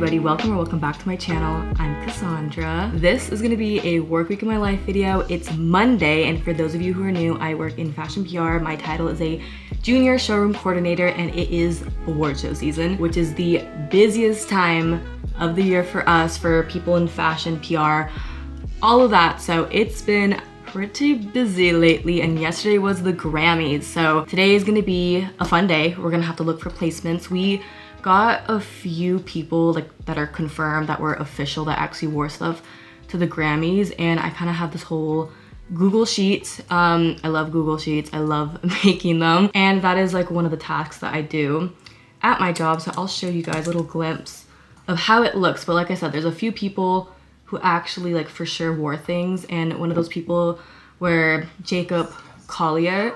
everybody, welcome back to my channel. I'm Cassandra. This is gonna be a work week in my life video. It's Monday, and for those of you who are new, I work in fashion PR. My title is a junior showroom coordinator, and it is award show season, which is the busiest time of the year for us, for people in fashion PR, all of that. So it's been pretty busy lately, and yesterday was the Grammys. So today is gonna be a fun day. We're gonna have to look for placements. We got a few people that are confirmed, that were official, that actually wore stuff to the Grammys, and I kind of have this whole Google Sheet. I love Google Sheets. I love making them, and that is like one of the tasks that I do at my job. So I'll show you guys a little glimpse of how it looks. But like I said, there's a few people who actually like for sure wore things, and one of those people were Jacob Collier.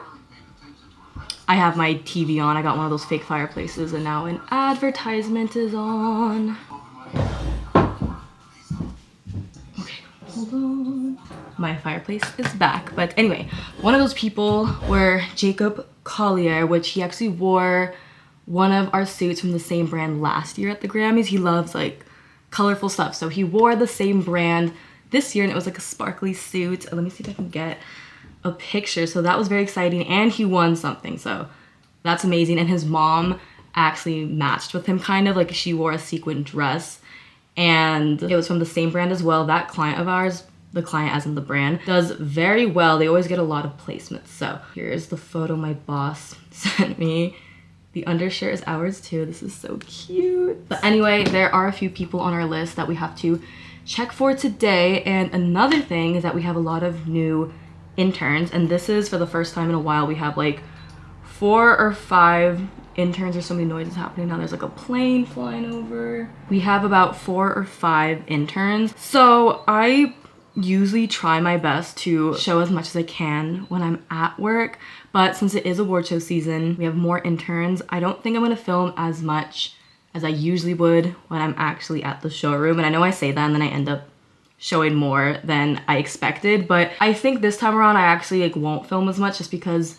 I have my TV on. I got one of those fake fireplaces, and now an advertisement is on. Okay, hold on. My fireplace is back. But anyway, one of those people were Jacob Collier, which he actually wore one of our suits from the same brand last year at the Grammys. He loves like colorful stuff, so he wore the same brand this year, and it was like a sparkly suit. Let me see if I can get a picture. So that was very exciting, and he won something, so that's amazing. And his mom actually matched with him, kind of like she wore a sequin dress, and it was from the same brand as well. That client of ours, the client as in the brand, does very well. They always get a lot of placements. So here's the photo my boss sent me. The undershirt is ours too. This is so cute. But anyway, there are a few people on our list that we have to check for today. And another thing is that we have a lot of new interns, and this is for the first time in a while. We have like 4 or 5 interns. There's so many noises happening now. There's like a plane flying over. We have about 4 or 5 interns. So I usually try my best to show as much as I can when I'm at work, but since it is award show season, we have more interns. I don't think I'm gonna film as much as I usually would when I'm actually at the showroom. And I know I say that and then I end up showing more than I expected, but I think this time around I actually like won't film as much, just because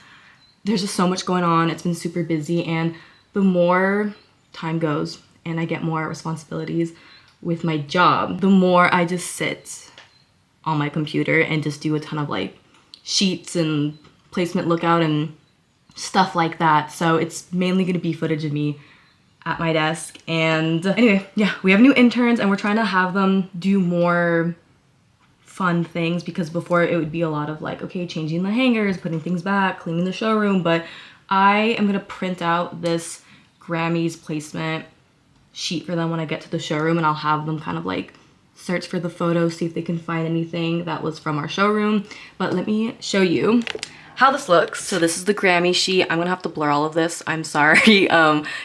there's just so much going on. It's been super busy, and the more time goes and I get more responsibilities with my job, the more I just sit on my computer and just do a ton of like sheets and placement lookout and stuff like that. So it's mainly gonna be footage of me at my desk. And anyway, yeah, we have new interns, and we're trying to have them do more fun things, because before it would be a lot of like, okay, changing the hangers, putting things back, cleaning the showroom. But I am gonna print out this Grammys placement sheet for them when I get to the showroom, and I'll have them kind of like search for the photos, see if they can find anything that was from our showroom. But let me show you how this looks. So this is the Grammy sheet. I'm gonna have to blur all of this, I'm sorry.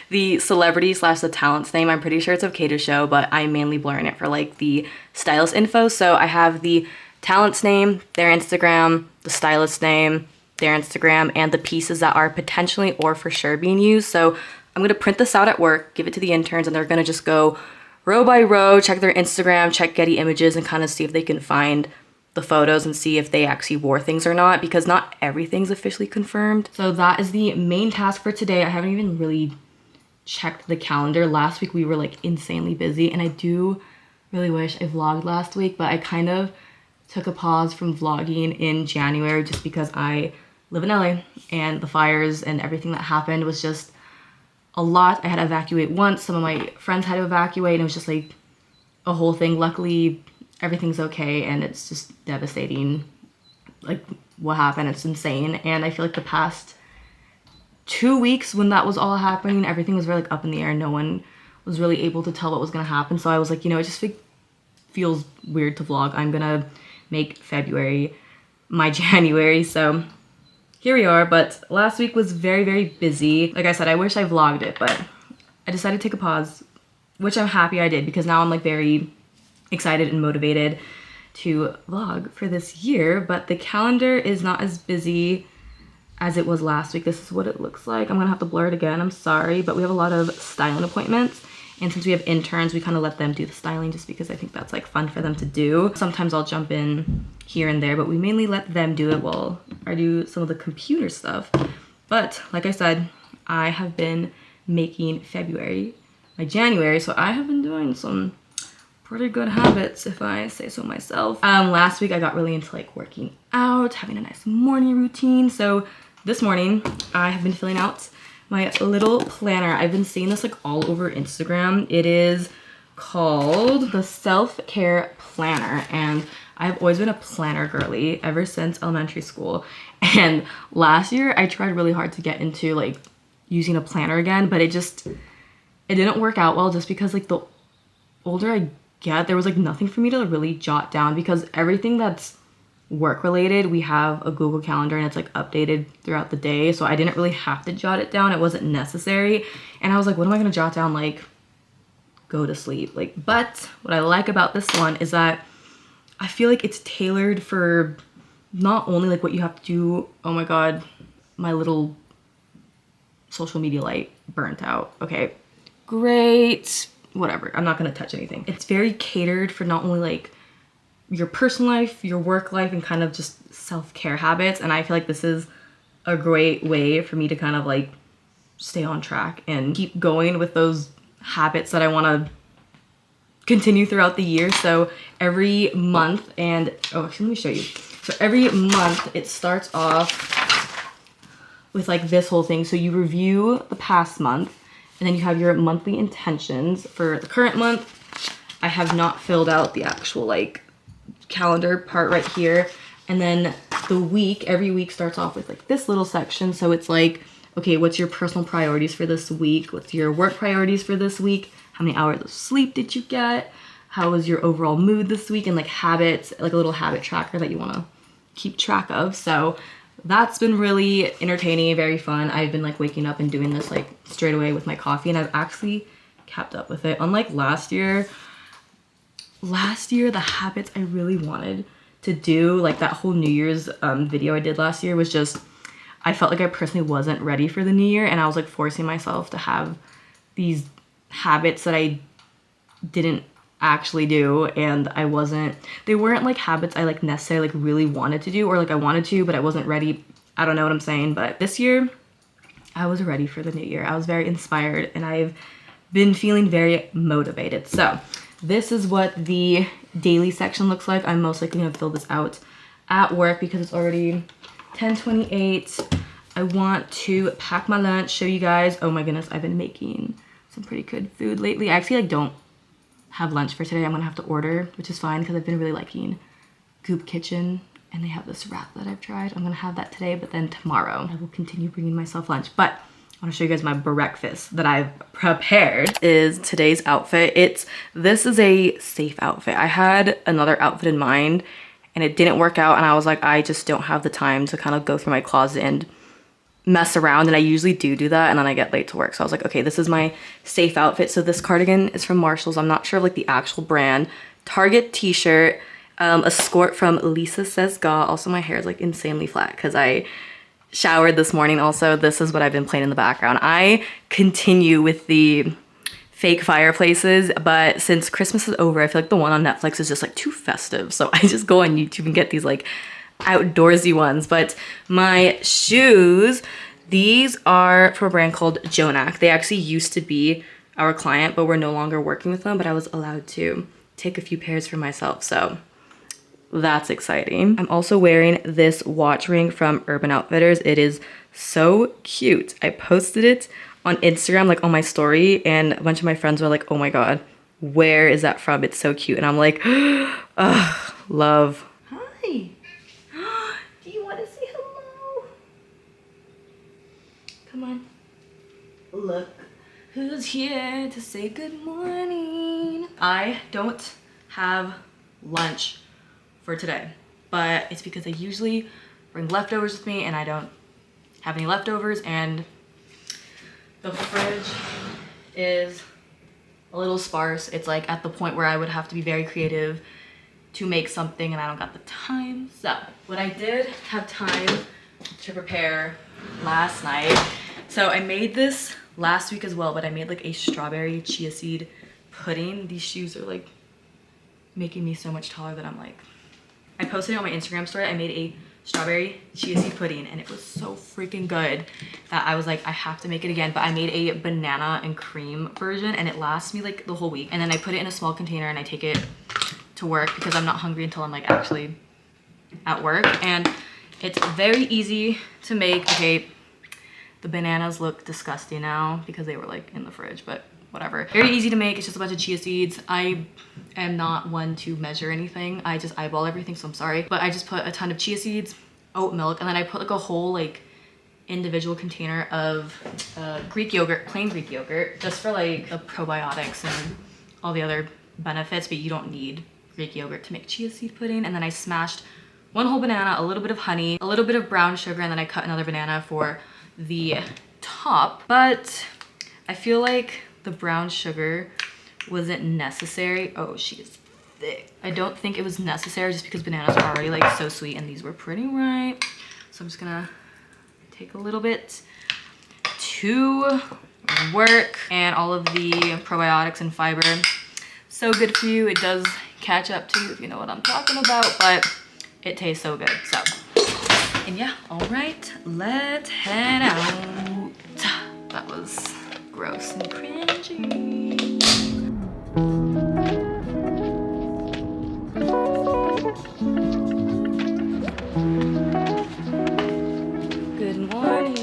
The celebrity slash the talent's name, I'm pretty sure it's okay to show, but I'm mainly blurring it for like the stylist info. So I have the talent's name, their Instagram, the stylist's name, their Instagram, and the pieces that are potentially or for sure being used. So I'm gonna print this out at work, give it to the interns, and they're gonna just go row by row, check their Instagram, check Getty Images, and kind of see if they can find the photos and see if they actually wore things or not, because not everything's officially confirmed. So that is the main task for today. I haven't even really checked the calendar. Last week we were like insanely busy, and I do really wish I vlogged last week, but I kind of took a pause from vlogging in January just because I live in LA, and the fires and everything that happened was just a lot. I had to evacuate once. Some of my friends had to evacuate, and it was just like a whole thing. Luckily, everything's okay, and it's just devastating, like what happened. It's insane. And I feel like the past 2 weeks when that was all happening, everything was very like up in the air. No one was really able to tell what was gonna happen. So I was like, you know, it just feels weird to vlog. I'm gonna make February my January. So here we are. But last week was very, very busy. Like I said, I wish I vlogged it, but I decided to take a pause, which I'm happy I did, because now I'm like very excited and motivated to vlog for this year. But the calendar is not as busy as it was last week. This is what it looks like. I'm gonna have to blur it again, I'm sorry, but we have a lot of styling appointments, and since we have interns, we kind of let them do the styling just because I think that's like fun for them to do. Sometimes I'll jump in here and there, but we mainly let them do it while I do some of the computer stuff. But like I said, I have been making February my January. So I have been doing some pretty good habits, if I say so myself. Last week I got really into like working out, having a nice morning routine. So this morning I have been filling out my little planner. I've been seeing this like all over Instagram. It is called the Self-Care Planner, and I've always been a planner girly ever since elementary school. And last year I tried really hard to get into like using a planner again, but it didn't work out well, just because like the older I get, there was like nothing for me to really jot down, because everything that's work related, we have a Google Calendar and it's like updated throughout the day. So I didn't really have to jot it down. It wasn't necessary. And I was like, what am I gonna jot down? Like, go to sleep. Like, but what I like about this one is that I feel like it's tailored for not only like what you have to do. Oh my God, my little social media light burnt out. Okay, great. Whatever, I'm not gonna touch anything. It's very catered for not only like your personal life, your work life, and kind of just self-care habits. And I feel like this is a great way for me to kind of like stay on track and keep going with those habits that I want to continue throughout the year. So every month, and oh, actually, let me show you. So every month it starts off with like this whole thing. So you review the past month, and then you have your monthly intentions for the current month. I have not filled out the actual like calendar part right here. And then the week, every week starts off with like this little section. So it's like, okay, what's your personal priorities for this week? What's your work priorities for this week? How many hours of sleep did you get? How was your overall mood this week? And like habits, like a little habit tracker that you want to keep track of. So that's been really entertaining, very fun. I've been like waking up and doing this like straight away with my coffee, and I've actually kept up with it. Unlike last year, the habits I really wanted to do, like that whole New Year's video I did last year, was just, I felt like I personally wasn't ready for the new year, and I was like forcing myself to have these habits that I didn't actually do, and they weren't like habits I like necessarily like really wanted to do, or like I wanted to but I wasn't ready. I don't know what I'm saying. But this year I was ready for the new year. I was very inspired, and I've been feeling very motivated. So this is what the daily section looks like. I'm most likely gonna fill this out at work because it's already 10:28. I want to pack my lunch, show you guys. Oh my goodness, I've been making some pretty good food lately. I actually like don't have lunch for today. I'm gonna have to order, which is fine because I've been really liking Goop Kitchen, and they have this wrap that I've tried. I'm gonna have that today, but then tomorrow I will continue bringing myself lunch. But I want to show you guys my breakfast that I've prepared. Is today's outfit. This is a safe outfit. I had another outfit in mind and it didn't work out, and I was like, I just don't have the time to kind of go through my closet and mess around, and I usually do that, and then I get late to work. So I was like, okay, this is my safe outfit. So this cardigan is from Marshalls. I'm not sure of like the actual brand. Target t-shirt, a skirt from Lisa Says Ga. Also, my hair is like insanely flat because I showered this morning. Also, this is what I've been playing in the background. I continue with the fake fireplaces, but since Christmas is over, I feel like the one on Netflix is just like too festive. So I just go on YouTube and get these like outdoorsy ones. But my shoes, these are from a brand called Jonak. They actually used to be our client, but we're no longer working with them, but I was allowed to take a few pairs for myself. So that's exciting. I'm also wearing this watch ring from Urban Outfitters. It is so cute. I posted it on Instagram, like on my story, and a bunch of my friends were like, oh my God, where is that from? It's so cute. And I'm like, ugh, love. Hi. Do you want to say hello? Come on. Look who's here to say good morning. I don't have lunch for today, but it's because I usually bring leftovers with me and I don't have any leftovers, and the fridge is a little sparse. It's like at the point where I would have to be very creative to make something, and I don't got the time. So what I did have time to prepare last night, so I made this last week as well, but I made like a strawberry chia seed pudding. These shoes are like making me so much taller that I'm like, I posted it on my Instagram story. I made a strawberry chia seed pudding, and it was so freaking good that I was like, I have to make it again. But I made a banana and cream version, and it lasts me like the whole week. And then I put it in a small container and I take it to work because I'm not hungry until I'm like actually at work. And it's very easy to make. Okay, the bananas look disgusting now because they were like in the fridge, but whatever. Very easy to make. It's just a bunch of chia seeds. I am not one to measure anything. I just eyeball everything, so I'm sorry. But I just put a ton of chia seeds, oat milk, and then I put like a whole like individual container of Greek yogurt, plain Greek yogurt, just for like the probiotics and all the other benefits, but you don't need Greek yogurt to make chia seed pudding. And then I smashed one whole banana, a little bit of honey, a little bit of brown sugar, and then I cut another banana for the top. But I feel like the brown sugar wasn't necessary. Oh, she is thick. I don't think it was necessary just because bananas are already like so sweet and these were pretty ripe. So I'm just gonna take a little bit to work. And all of the probiotics and fiber, so good for you. It does catch up to you if you know what I'm talking about, but it tastes so good. So, and yeah, all right, let's head out. That was gross and cringy. Good morning.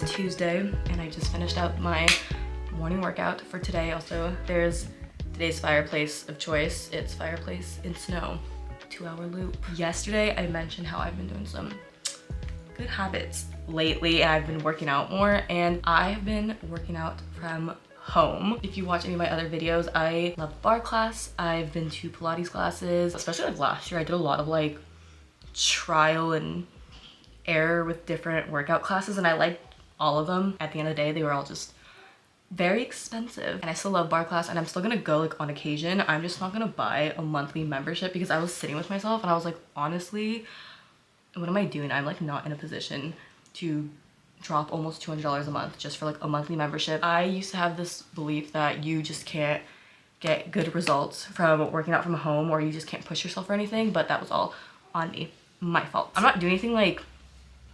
Tuesday, and I just finished up my morning workout for today. Also, there's today's fireplace of choice. It's fireplace in snow, 2-hour loop. Yesterday, I mentioned how I've been doing some good habits lately, and I've been working out more, and I've been working out from home. If you watch any of my other videos, I love bar class. I've been to Pilates classes, especially like last year. I did a lot of like trial and error with different workout classes, and I liked all of them. At the end of the day, they were all just very expensive, and I still love bar class, and I'm still gonna go like on occasion. I'm just not gonna buy a monthly membership because I was sitting with myself and I was like, honestly, what am I doing? I'm like not in a position to drop almost $200 a month just for like a monthly membership. I used to have this belief that you just can't get good results from working out from home, or you just can't push yourself or anything, but that was all on me, my fault. I'm not doing anything like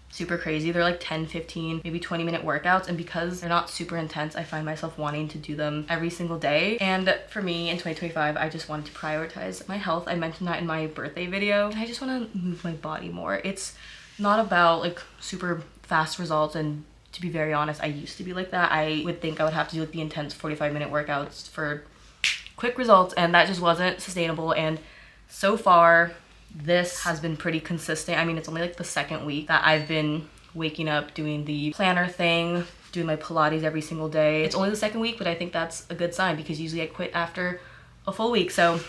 super crazy. They're like 10, 15, maybe 20-minute workouts, and because they're not super intense, I find myself wanting to do them every single day. And for me in 2025, I just wanted to prioritize my health. I mentioned that in my birthday video, and I just want to move my body more. It's not about like super fast results, and to be very honest, I used to be like that. I would think I would have to do like the intense 45-minute workouts for quick results, and that just wasn't sustainable. And so far, this has been pretty consistent. I mean, it's only like the second week that I've been waking up, doing the planner thing, doing my Pilates every single day. It's only the second week, but I think that's a good sign because usually I quit after a full week. So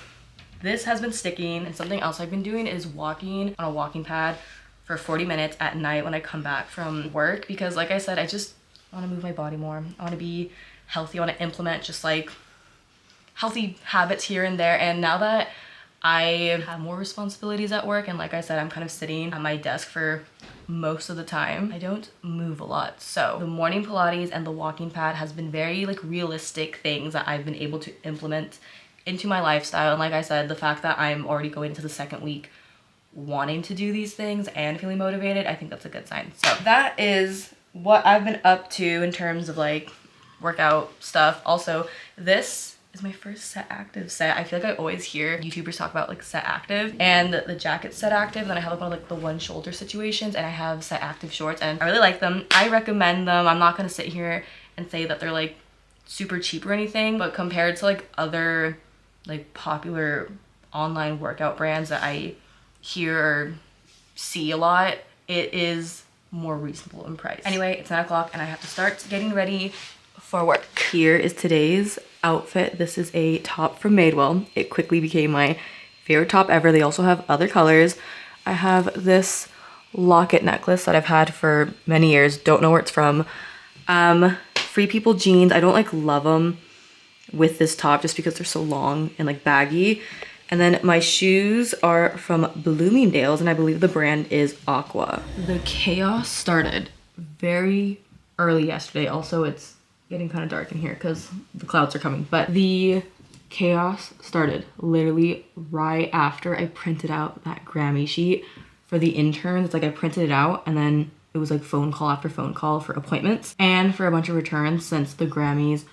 this has been sticking. And something else I've been doing is walking on a walking pad for 40 minutes at night when I come back from work, because like I said, I just want to move my body more. I want to be healthy. I want to implement just like healthy habits here and there. And now that I have more responsibilities at work, and like I said, I'm kind of sitting at my desk for most of the time, I don't move a lot. So the morning Pilates and the walking pad has been very like realistic things that I've been able to implement into my lifestyle. And like I said, the fact that I'm already going into the second week wanting to do these things and feeling motivated, I think that's a good sign. So that is what I've been up to in terms of like workout stuff. Also, this is my first Set Active set. I feel like I always hear YouTubers talk about like Set Active, and the jacket's Set Active, then I have like one of like the one shoulder situations, and I have Set Active shorts, and I really like them. I recommend them. I'm not gonna sit here and say that they're like super cheap or anything, but compared to like other like popular online workout brands that I hear or see a lot, it is more reasonable in price. Anyway, it's 9 o'clock and I have to start getting ready for work. Here is today's outfit. This is a top from Madewell. It quickly became my favorite top ever. They also have other colors. I have this locket necklace that I've had for many years. Don't know where it's from. Free People jeans. I don't like love them with this top just because they're so long and like baggy. And then my shoes are from Bloomingdale's and I believe the brand is Aqua. The chaos started very early yesterday. Also, it's getting kind of dark in here because the clouds are coming. But the chaos started literally right after I printed out that Grammy sheet for the interns. It's like I printed it out and then it was like phone call after phone call for appointments and for a bunch of returns since the Grammys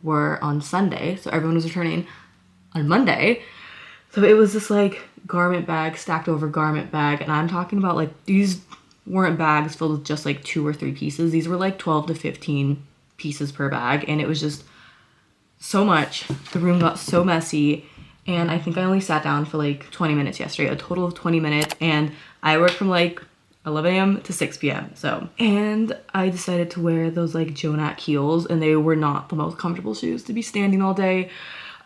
were on Sunday. So everyone was returning on Monday. So it was this like garment bag stacked over garment bag. And I'm talking about like, these weren't bags filled with just like 2 or 3 pieces. These were like 12 to 15 pieces per bag. And it was just so much. The room got so messy. And I think I only sat down for like 20 minutes yesterday, a total of 20 minutes. And I worked from like 11 a.m. to 6 p.m. So, and I decided to wear those like Jonak heels and they were not the most comfortable shoes to be standing all day.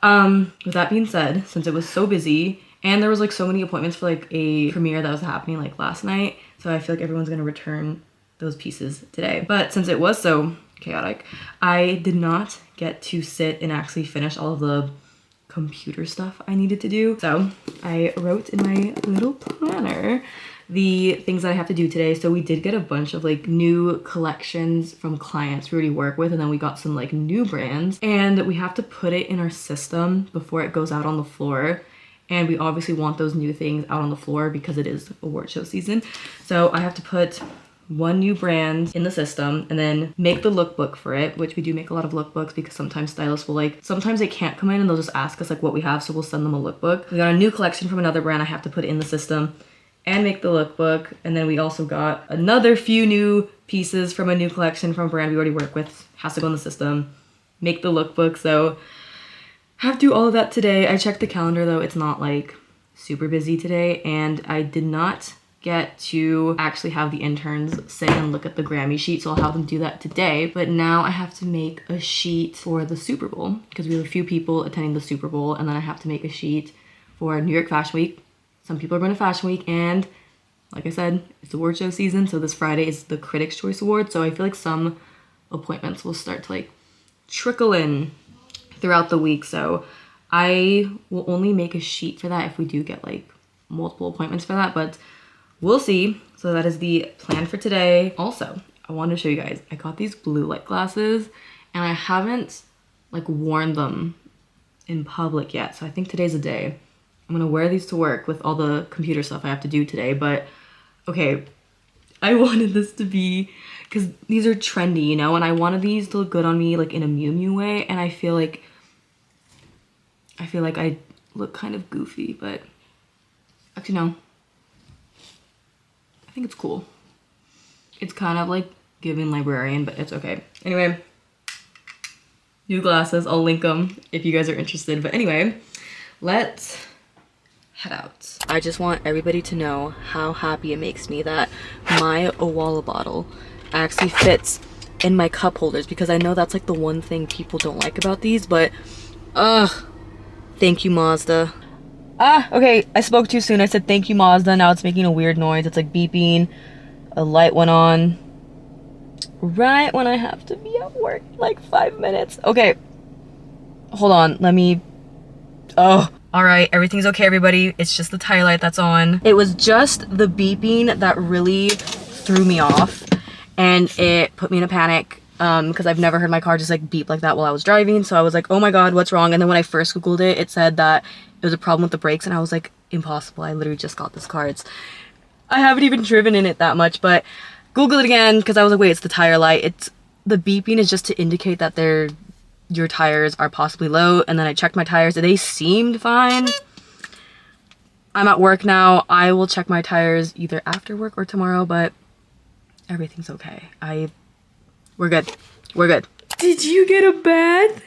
With that being said, since it was so busy and there was like so many appointments for like a premiere that was happening like last night, so I feel like everyone's gonna return those pieces today. But since it was so chaotic, I did not get to sit and actually finish all of the computer stuff I needed to do. So I wrote in my little planner the things that I have to do today. So we did get a bunch of like new collections from clients we already work with, and then we got some like new brands and we have to put it in our system before it goes out on the floor. And we obviously want those new things out on the floor because it is award show season. So I have to put one new brand in the system and then make the lookbook for it, which we do make a lot of lookbooks because sometimes stylists will like, sometimes they can't come in and they'll just ask us like what we have. So we'll send them a lookbook. We got a new collection from another brand I have to put in the system and make the lookbook. And then we also got another few new pieces from a new collection from a brand we already work with. Has to go in the system, make the lookbook. So have to do all of that today. I checked the calendar though. It's not like super busy today. And I did not get to actually have the interns sit and look at the Grammy sheet. So I'll have them do that today. But now I have to make a sheet for the Super Bowl because we have a few people attending the Super Bowl. And then I have to make a sheet for New York Fashion Week. Some people are going to Fashion Week, and like I said, it's award show season, so this Friday is the Critics' Choice Award, so I feel like some appointments will start to like trickle in throughout the week, so I will only make a sheet for that if we do get like multiple appointments for that, but we'll see. So that is the plan for today. Also, I wanted to show you guys, I got these blue light glasses, and I haven't like worn them in public yet, so I think today's the day. I'm gonna wear these to work with all the computer stuff I have to do today, but okay, I wanted this to be, because these are trendy, you know, and I wanted these to look good on me like in a Miu Miu way, and I feel like I look kind of goofy, but actually no, I think it's cool. It's kind of like giving librarian, but it's okay. Anyway, new glasses, I'll link them if you guys are interested, but anyway, let's head out. I just want everybody to know how happy it makes me that my Owala bottle actually fits in my cup holders, because I know that's like the one thing people don't like about these, but thank you, Mazda. Okay, I spoke too soon. I said thank you, Mazda. Now it's making a weird noise. It's like beeping. A light went on right when I have to be at work in like 5 minutes. Okay, hold on, let me, all right, everything's okay, everybody. It's just the tire light that's on. It was just the beeping that really threw me off, and it put me in a panic because I've never heard my car just like beep like that while I was driving. So I was like, oh my God, what's wrong? And then when I first Googled it, it said that it was a problem with the brakes, and I was like, impossible. I literally just got this car. I haven't even driven in it that much, but Google it again because I was like, wait, it's the tire light. The beeping is just to indicate that your tires are possibly low. And then I checked my tires, they seemed fine. I'm at work now. I will check my tires either after work or tomorrow, but everything's okay. We're good. We're good. Did you get a bath?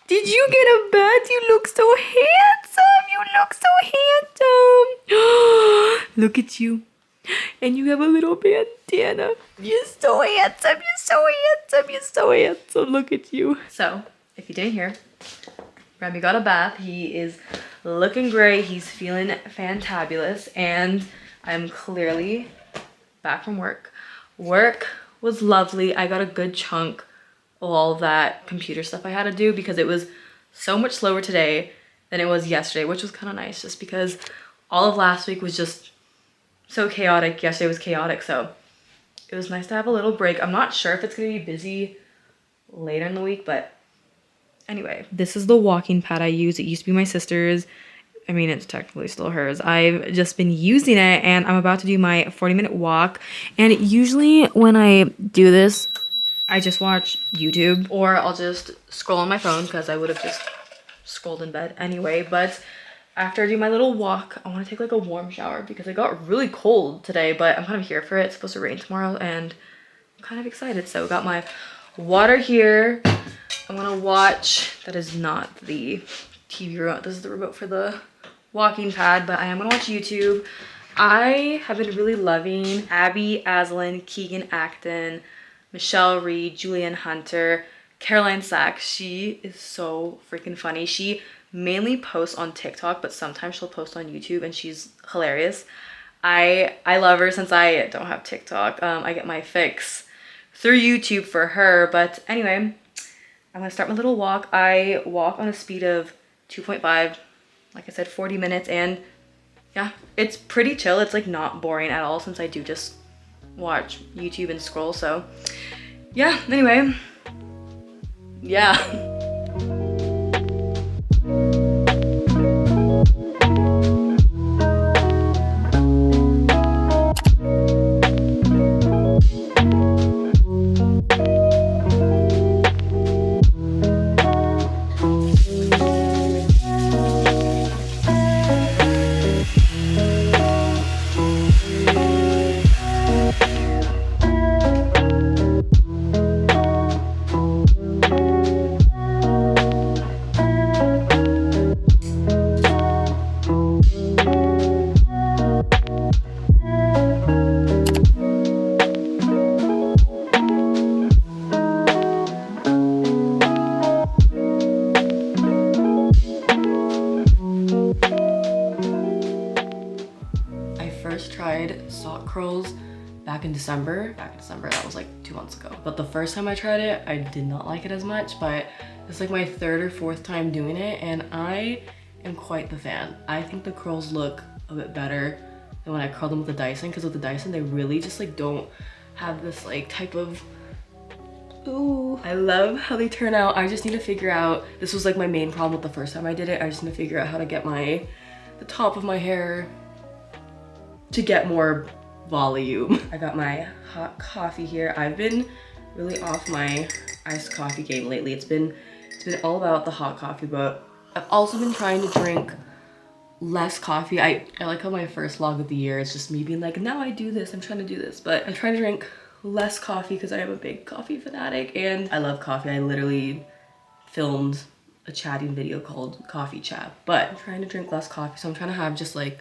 Did you get a bath? You look so handsome. You look so handsome. Look at you. And you have a little bandana. You're so handsome. You're so handsome. You're so handsome. Look at you. So, if you didn't hear, Remy got a bath. He is looking great. He's feeling fantabulous. And I'm clearly back from work. Work was lovely. I got a good chunk of all that computer stuff I had to do because it was so much slower today than it was yesterday, which was kind of nice just because all of last week was just so chaotic. Yesterday was chaotic, so it was nice to have a little break. I'm not sure if it's gonna be busy later in the week, but anyway. This is the walking pad I use. It used to be my sister's. I mean, it's technically still hers. I've just been using it and I'm about to do my 40-minute walk. And usually when I do this, I just watch YouTube or I'll just scroll on my phone because I would have just scrolled in bed anyway. But after I do my little walk, I want to take like a warm shower because it got really cold today, but I'm kind of here for it. It's supposed to rain tomorrow and I'm kind of excited. So I got my water here. I'm gonna watch, that is not the TV remote, this is the remote for the walking pad, but I am gonna watch YouTube. I have been really loving Abby Aslan, Keegan Acton, Michelle Reed, Julianne Hunter, Caroline Sachs. She is so freaking funny. She mainly posts on TikTok, but sometimes she'll post on YouTube and she's hilarious. I love her since I don't have TikTok. I get my fix through YouTube for her, but anyway, I'm gonna start my little walk. I walk on a speed of 2.5, like I said, 40 minutes, and yeah, it's pretty chill. It's like not boring at all since I do just watch YouTube and scroll, so yeah, anyway, yeah. Back in December, that was like 2 months ago. But the first time I tried it, I did not like it as much, but it's like my third or fourth time doing it and I am quite the fan. I think the curls look a bit better than when I curl them with the Dyson, because with the Dyson, they really just like don't have this like type of, ooh, I love how they turn out. I just need to figure out, this was like my main problem with the first time I did it. I just need to figure out how to get the top of my hair to get more volume. I got my hot coffee here. I've been really off my iced coffee game lately. It's been all about the hot coffee, but I've also been trying to drink less coffee. I like how my first vlog of the year is just me being like, now I do this, I'm trying to do this, but I'm trying to drink less coffee because I am a big coffee fanatic and I love coffee. I literally filmed a chatting video called Coffee Chat, but I'm trying to drink less coffee, so I'm trying to have just like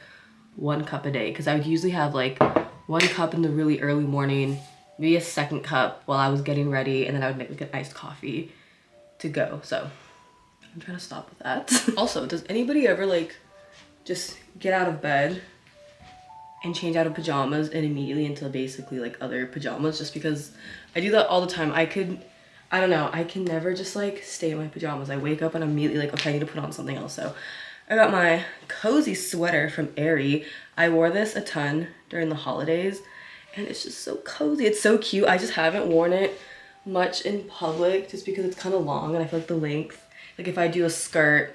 1 cup a day, because I would usually have like 1 cup in the really early morning, maybe a second cup while I was getting ready, and then I would make like an iced coffee to go. So I'm trying to stop with that. Also, does anybody ever like just get out of bed and change out of pajamas and immediately into basically like other pajamas? Just because I do that all the time. I don't know, I can never just like stay in my pajamas. I wake up and I'm immediately like, okay, I need to put on something else. So I got my cozy sweater from Aerie. I wore this a ton during the holidays and it's just so cozy. It's so cute. I just haven't worn it much in public just because it's kind of long and I feel like the length, like if I do a skirt,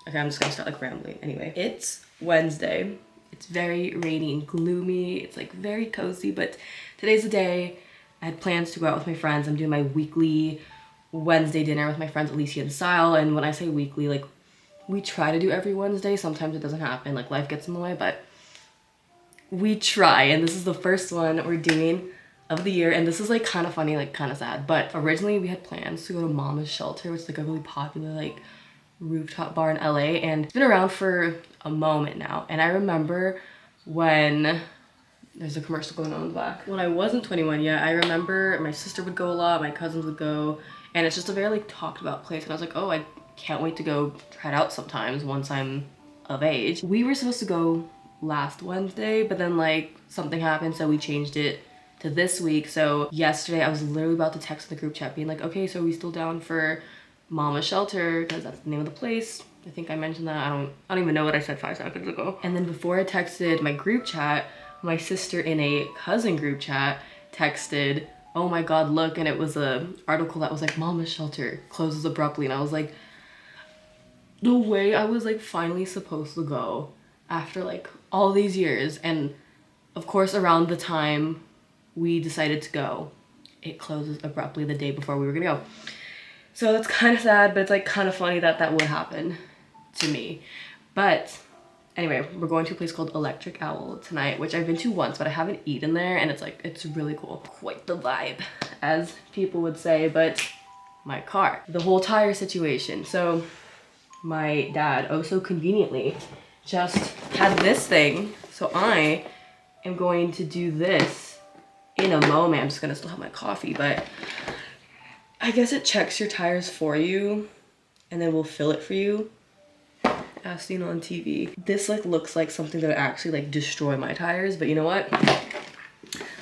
okay, I'm just gonna start like rambling. Anyway, it's Wednesday. It's very rainy and gloomy. It's like very cozy, but today's the day. I had plans to go out with my friends. I'm doing my weekly Wednesday dinner with my friends Alicia and Sile. And when I say weekly, like we try to do every Wednesday. Sometimes it doesn't happen, like life gets in the way, but we try. And this is the first one we're doing of the year. And this is like kind of funny, like kind of sad. But originally we had plans to go to Mama's Shelter, which is like a really popular like rooftop bar in LA, and it's been around for a moment now. And I remember when there's a commercial going on in the back. When I wasn't 21 yet, I remember my sister would go a lot, my cousins would go, and it's just a very like talked about place. And I was like, oh, I can't wait to go try it out sometimes once I'm of age. We were supposed to go last Wednesday, but then like something happened, so we changed it to this week. So yesterday I was literally about to text the group chat being like, okay, so are we still down for Mama's Shelter, because that's the name of the place. I think I mentioned that. I don't even know what I said 5 seconds ago. And then before I texted my group chat, my sister in a cousin group chat texted, oh my god, look, and it was a article that was like, Mama's Shelter closes abruptly. And I was like, the way I was like finally supposed to go after like all these years. And of course, around the time we decided to go, it closes abruptly the day before we were gonna go. So that's kind of sad, but it's like kind of funny that that would happen to me. But anyway, we're going to a place called Electric Owl tonight, which I've been to once, but I haven't eaten there, and it's like, it's really cool. Quite the vibe, as people would say. But my car, the whole tire situation. So my dad, oh so conveniently, just had this thing. So I am going to do this in a moment. I'm just gonna still have my coffee, but I guess it checks your tires for you and then we'll fill it for you, as seen on TV. This like looks like something that would actually like destroy my tires, but you know what?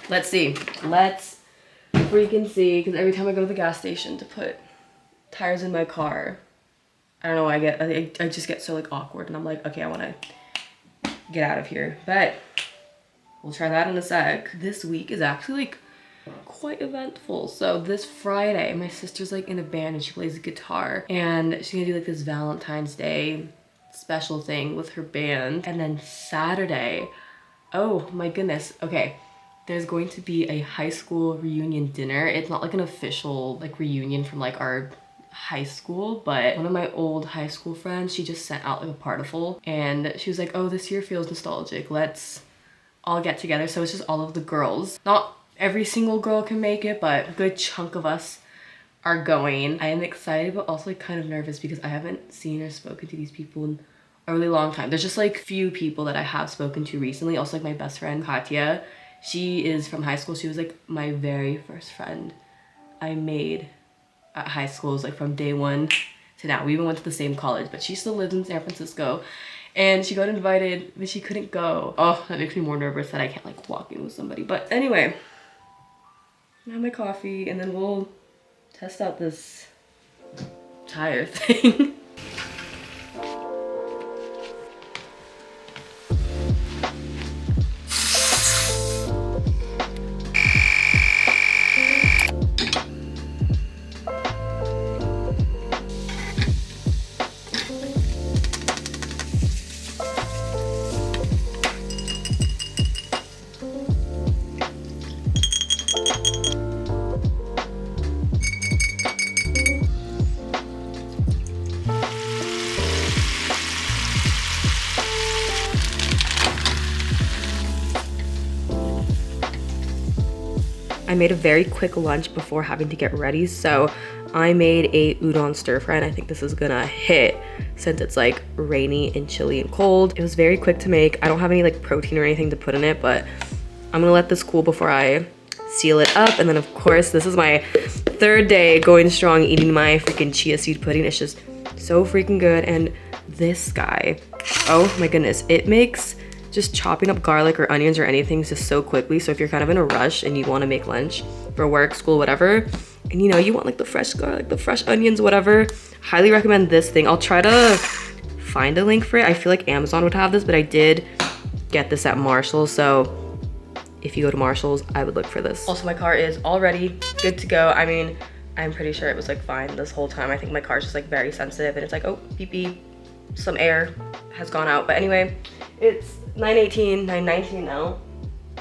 Let's see. Let's freaking see, because every time I go to the gas station to put tires in my car, I don't know, I just get so like awkward, and I'm like, okay, I want to get out of here. But we'll try that in a sec. This week is actually like quite eventful. So this Friday, my sister's like in a band and she plays the guitar, and she's gonna do like this Valentine's Day special thing with her band. And then Saturday, oh my goodness, okay, there's going to be a high school reunion dinner. It's not like an official like reunion from like our high school, but one of my old high school friends, she just sent out like a particle, and she was like, oh, this year feels nostalgic, let's all get together. So it's just all of the girls. Not every single girl can make it, but a good chunk of us are going. I am excited, but also like kind of nervous because I haven't seen or spoken to these people in a really long time. There's just like few people that I have spoken to recently. Also like my best friend Katya, she is from high school. She was like my very first friend I made at high school. It was like from day one to now. We even went to the same college, but she still lives in San Francisco. And she got invited, but she couldn't go. Oh, that makes me more nervous that I can't like walk in with somebody. But anyway, I have my coffee and then we'll test out this tire thing. I made a very quick lunch before having to get ready, so I made a udon stir fry, and I think this is gonna hit since it's like rainy and chilly and cold. It was very quick to make. I don't have any like protein or anything to put in it, but I'm gonna let this cool before I seal it up. And then of course, this is my third day going strong eating my freaking chia seed pudding. It's just so freaking good. And this guy, oh my goodness, it makes just chopping up garlic or onions or anything just so quickly. So if you're kind of in a rush and you want to make lunch for work, school, whatever, and you know, you want like the fresh garlic, the fresh onions, whatever, highly recommend this thing. I'll try to find a link for it. I feel like Amazon would have this, but I did get this at Marshall's. So if you go to Marshall's, I would look for this. Also, my car is all ready, good to go. I mean, I'm pretty sure it was like fine this whole time. I think my car's just like very sensitive and it's like, oh, beep beep, some air has gone out. But anyway, it's 9:18, 9:19 now,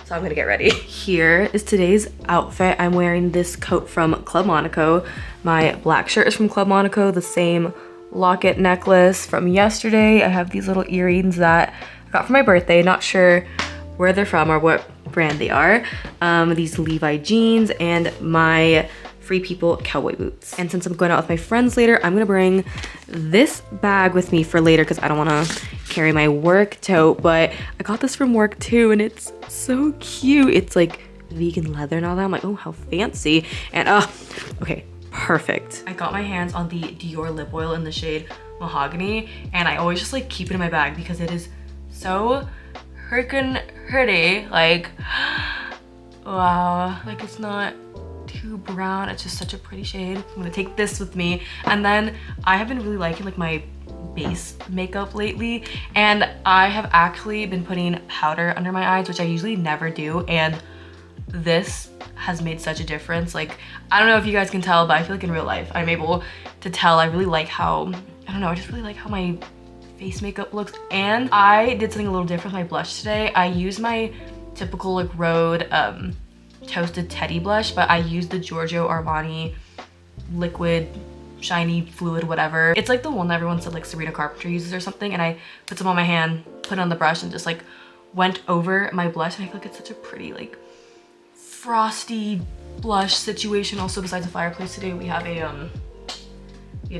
so I'm gonna get ready. Here is today's outfit. I'm wearing this coat from Club Monaco. My black shirt is from Club Monaco, the same locket necklace from yesterday. I have these little earrings that I got for my birthday. Not sure where they're from or what brand they are. These Levi jeans, and my Free People cowboy boots. And since I'm going out with my friends later, I'm gonna bring this bag with me for later because I don't wanna carry my work tote, but I got this from work too and it's so cute. It's like vegan leather and all that. I'm like, oh, how fancy. And okay, perfect. I got my hands on the Dior lip oil in the shade Mahogany, and I always just like keep it in my bag because it is so freaking pretty. Like, wow, like it's not too brown, it's just such a pretty shade. I'm gonna take this with me. And then I have been really liking like my base makeup lately, and I have actually been putting powder under my eyes, which I usually never do, and this has made such a difference. Like, I don't know if you guys can tell, but I feel like in real life I'm able to tell. I really like how, I don't know, I just really like how my face makeup looks. And I did something a little different with my blush today. I used my typical like Rhode Toasted Teddy blush, but I used the Giorgio Armani liquid shiny fluid whatever. It's like the one that everyone said like Sabrina Carpenter uses or something, and I put some on my hand, put it on the brush, and just like went over my blush, and I feel like it's such a pretty like frosty blush situation. Also, besides the fireplace today, we have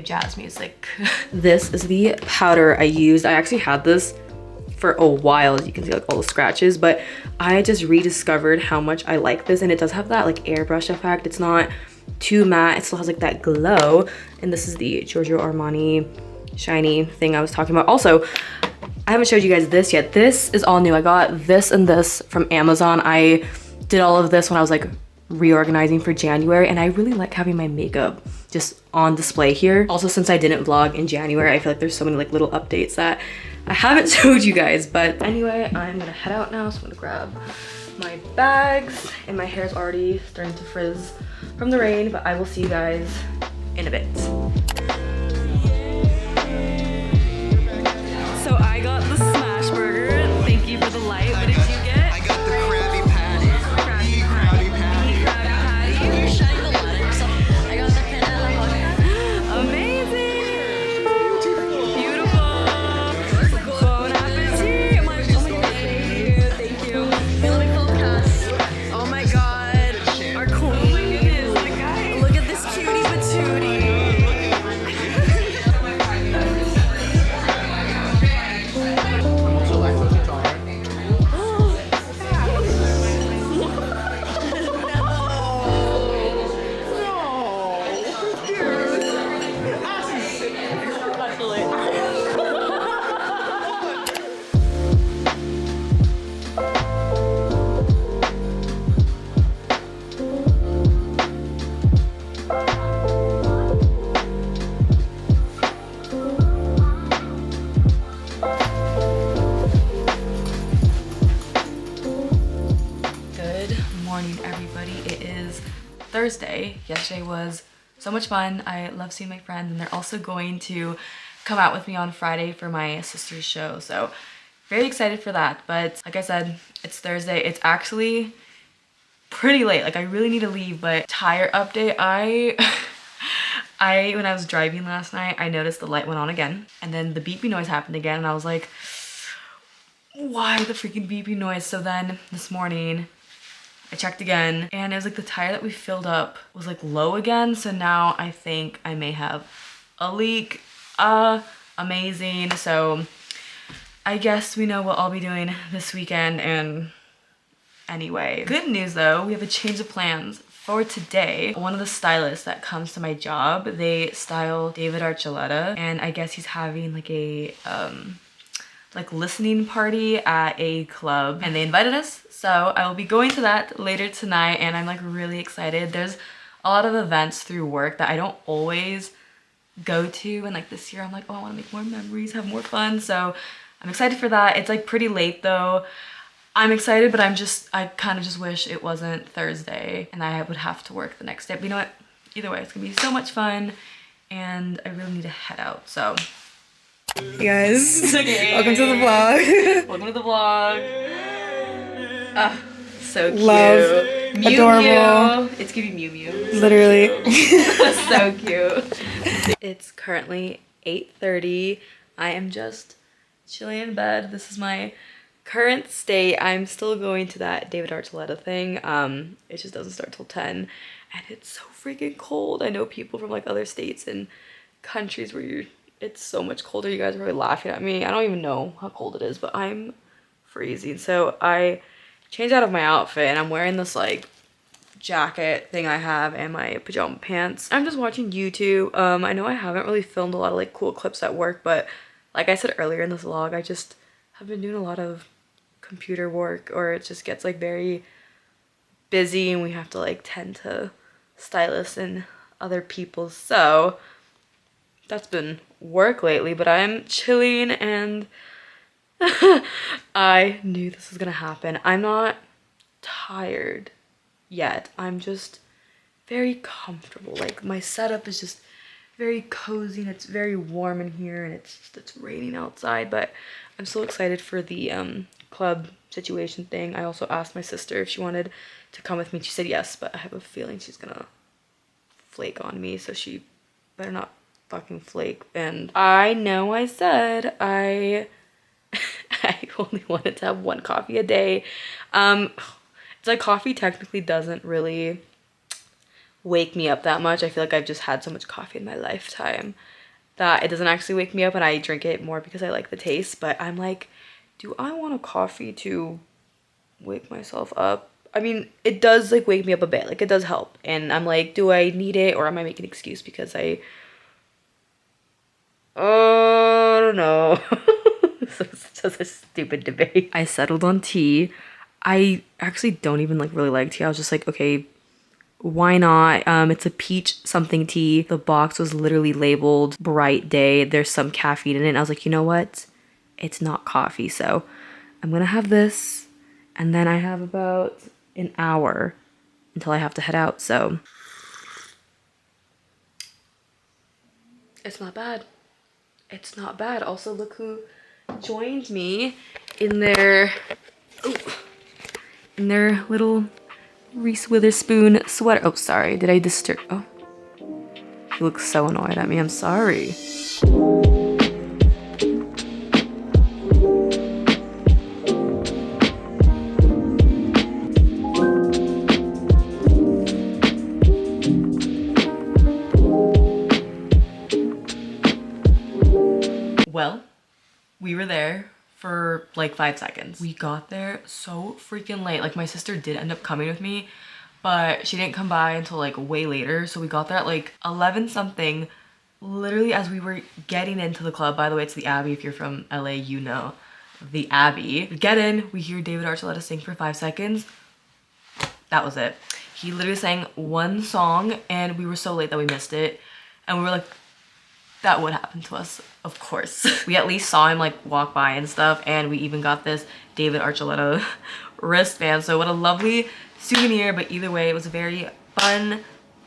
jazz music. This is the powder I used. I actually had this for a while, as you can see like all the scratches, but I just rediscovered how much I like this, and it does have that like airbrush effect. It's not too matte, it still has like that glow. And this is the Giorgio Armani shiny thing I was talking about. Also, I haven't showed you guys this yet. This is all new. I got this and this from Amazon. I did all of this when I was like reorganizing for January, and I really like having my makeup just on display here. Also, since I didn't vlog in January, I feel like there's so many like little updates that I haven't showed you guys. But anyway, I'm gonna head out now, so I'm gonna grab my bags, and my hair is already starting to frizz from the rain, but I will see you guys in a bit. So I got the smash burger. Thank you for the light. What did you get? I got the Krabby Patty. The Krabby Patty. You're shining the light. So I got the panela mocha. Amazing! Beautiful! Bon appetit! Oh my God, thank you. Let me focus. Oh my God, our queen! Look at this cutie patootie! I'm also lactose intolerant. Good morning, everybody. It is Thursday. Yesterday was so much fun. I love seeing my friends, and they're also going to come out with me on Friday for my sister's show. So very excited for that. But like I said, it's Thursday. It's actually pretty late. Like I really need to leave, but tire update. When I was driving last night, I noticed the light went on again, and then the beeping noise happened again, and I was like, why the freaking beeping noise? So then this morning I checked again, and it was like the tire that we filled up was like low again. So now I think I may have a leak. Amazing. So I guess we know what I'll be doing this weekend. And anyway, good news though, we have a change of plans for today. One of the stylists that comes to my job, they style David Archuleta, and I guess he's having like a like listening party at a club, and they invited us. So I will be going to that later tonight, and I'm like really excited. There's a lot of events through work that I don't always go to, and like this year I'm like, oh, I want to make more memories, have more fun. So I'm excited for that. It's like pretty late though. I'm excited, but I kind of just wish it wasn't Thursday and I would have to work the next day. But you know what? Either way, it's gonna be so much fun, and I really need to head out. So hey guys, okay. Welcome to the vlog. Welcome to the vlog. So cute. Love. Mew Adorable. Mew. It's giving Mew Mew. Literally. So cute. It's currently 8:30. I am just chilling in bed. This is my current state. I'm still going to that David Archuleta thing. It just doesn't start till 10. and it's so freaking cold. I know people from like other states and countries where it's so much colder. You guys are probably laughing at me. I don't even know how cold it is, but I'm freezing. So I changed out of my outfit and I'm wearing this like jacket thing I have and my pajama pants. I'm just watching YouTube. I know I haven't really filmed a lot of like cool clips at work, but like I said earlier in this vlog, I just have been doing a lot of computer work, or it just gets like very busy and we have to like tend to stylists and other people. So that's been work lately, but I'm chilling and I knew this was gonna happen. I'm not tired yet. I'm just very comfortable. Like my setup is just very cozy and it's very warm in here and it's raining outside, but I'm so excited for the club situation thing. I also asked my sister if she wanted to come with me. She said yes, but I have a feeling she's gonna flake on me, so she better not fucking flake. And I know I said I only wanted to have one coffee a day. It's like coffee technically doesn't really wake me up that much. I feel like I've just had so much coffee in my lifetime that it doesn't actually wake me up, and I drink it more because I like the taste. But I'm like, do I want a coffee to wake myself up? I mean, it does like wake me up a bit, like it does help, and I'm like, do I need it, or am I making an excuse because I don't know. So it's just a stupid debate. I settled on tea. I actually don't even like really like tea. I was just like, okay, why not? It's a peach something tea. The box was literally labeled bright day. There's some caffeine in it. And I was like, you know what? It's not coffee. So I'm gonna have this, and then I have about an hour until I have to head out. So it's not bad. It's not bad. Also, look who joined me in their little Reese Witherspoon sweater. Oh, sorry. Did I disturb? Oh, he looks so annoyed at me. I'm sorry. Well, we were there for like 5 seconds. We got there so freaking late. Like my sister did end up coming with me, but she didn't come by until like way later. So we got there at like 11 something, literally as we were getting into the club. By the way, it's the Abbey. If you're from LA, you know the Abbey. We get in, we hear David Archuleta sing for 5 seconds. That was it. He literally sang one song and we were so late that we missed it. And we were like, that would happen to us, of course. We at least saw him like walk by and stuff, and we even got this David Archuleta wristband. So what a lovely souvenir. But either way, it was a very fun,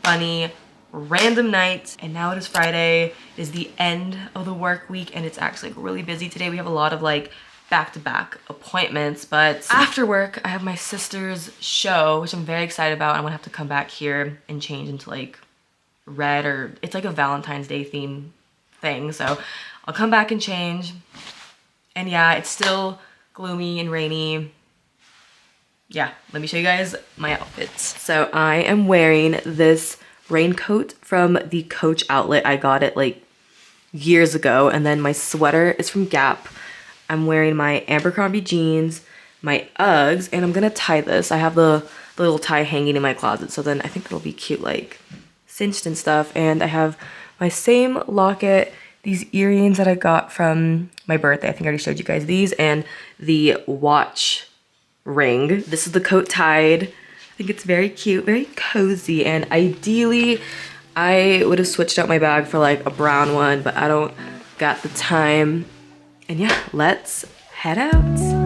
funny, random night. And now it is Friday. It is the end of the work week, and it's actually like really busy today. We have a lot of like back-to-back appointments, but after work I have my sister's show, which I'm very excited about. I'm gonna have to come back here and change into like red, or it's like a Valentine's Day theme thing, so I'll come back and change. And yeah, it's still gloomy and rainy. Yeah, let me show you guys my outfits. So I am wearing this raincoat from the Coach outlet. I got it like years ago. And then my sweater is from Gap. I'm wearing my Abercrombie jeans, my Uggs, and I'm gonna tie this. I have the little tie hanging in my closet, so then I think it'll be cute, like cinched and stuff. And I have my same locket, these earrings that I got from my birthday. I think I already showed you guys these, and the watch ring. This is the coat tied. I think it's very cute, very cozy, and ideally I would have switched out my bag for like a brown one, but I don't got the time. And yeah, let's head out.